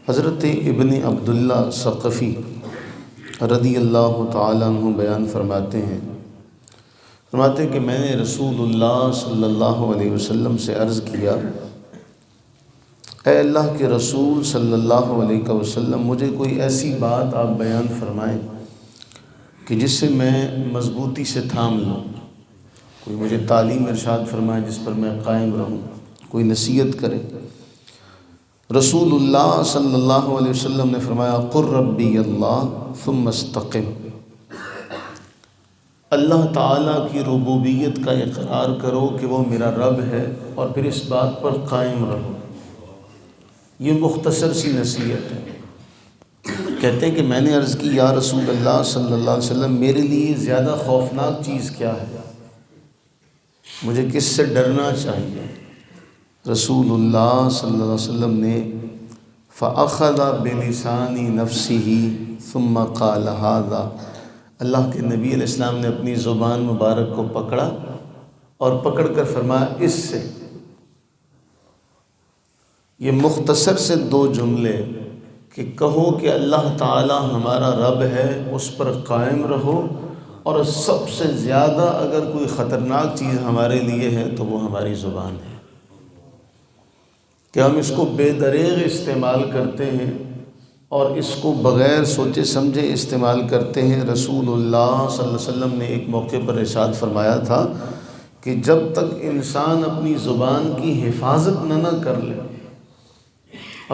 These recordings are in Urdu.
حضرت ابن عبداللہ ثقفی رضی اللہ تعالیٰ عنہ بیان فرماتے ہیں کہ میں نے رسول اللہ صلی اللہ علیہ وسلم سے عرض کیا، اے اللہ کے رسول صلی اللہ علیہ وسلم، مجھے کوئی ایسی بات آپ بیان فرمائیں کہ جس سے میں مضبوطی سے تھام لوں، کوئی مجھے تعلیم ارشاد فرمائے جس پر میں قائم رہوں، کوئی نصیحت کرے۔ رسول اللہ صلی اللہ علیہ وسلم نے فرمایا، قل ربی اللہ ثم استقم، اللہ تعالیٰ کی ربوبیت کا اقرار کرو کہ وہ میرا رب ہے اور پھر اس بات پر قائم رہو۔ یہ مختصر سی نصیحت ہے۔ کہتے ہیں کہ میں نے عرض کی، یا رسول اللہ صلی اللہ علیہ وسلم، میرے لیے زیادہ خوفناک چیز کیا ہے، مجھے کس سے ڈرنا چاہیے؟ رسول اللہ صلی اللہ علیہ وسلم نے فَأَخَذَ بِلِسَانِ نَفْسِهِ ثُمَّ قَالَ هَذَا، اللہ کے نبی علیہ السلام نے اپنی زبان مبارک کو پکڑا اور پکڑ کر فرمایا، اس سے۔ یہ مختصر سے دو جملے کہ کہو کہ اللہ تعالی ہمارا رب ہے، اس پر قائم رہو، اور سب سے زیادہ اگر کوئی خطرناک چیز ہمارے لیے ہے تو وہ ہماری زبان ہے، کہ ہم اس کو بے دریغ استعمال کرتے ہیں اور اس کو بغیر سوچے سمجھے استعمال کرتے ہیں۔ رسول اللہ صلی اللہ علیہ وسلم نے ایک موقع پر ارشاد فرمایا تھا کہ جب تک انسان اپنی زبان کی حفاظت نہ کر لے،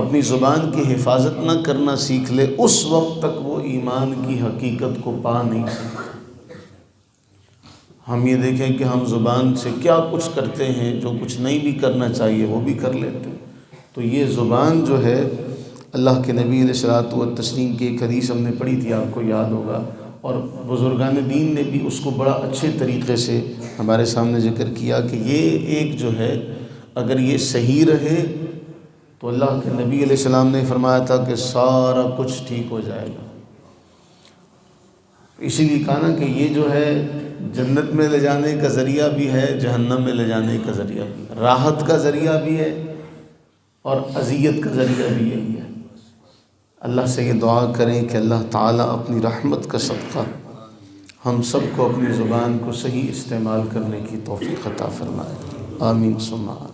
اپنی زبان کی حفاظت نہ کرنا سیکھ لے، اس وقت تک وہ ایمان کی حقیقت کو پا نہیں سکتا۔ ہم یہ دیکھیں کہ ہم زبان سے کیا کچھ کرتے ہیں، جو کچھ نہیں بھی کرنا چاہیے وہ بھی کر لیتے ہیں۔ تو یہ زبان جو ہے، اللہ کے نبی علیہ الصلوۃ والتسلیم کی ایک حدیث ہم نے پڑھی تھی، آپ کو یاد ہوگا، اور بزرگان دین نے بھی اس کو بڑا اچھے طریقے سے ہمارے سامنے ذکر کیا کہ یہ ایک جو ہے، اگر یہ صحیح رہے تو اللہ کے نبی علیہ السلام نے فرمایا تھا کہ سارا کچھ ٹھیک ہو جائے گا۔ اسی لیے کہا نا کہ یہ جو ہے جنت میں لے جانے کا ذریعہ بھی ہے، جہنم میں لے جانے کا ذریعہ بھی ہے، راحت کا ذریعہ بھی ہے اور اذیت کا ذریعہ بھی یہی ہے۔ اللہ سے یہ دعا کریں کہ اللہ تعالیٰ اپنی رحمت کا صدقہ ہم سب کو اپنی زبان کو صحیح استعمال کرنے کی توفیق عطا فرمائے۔ آمین ثم آمین۔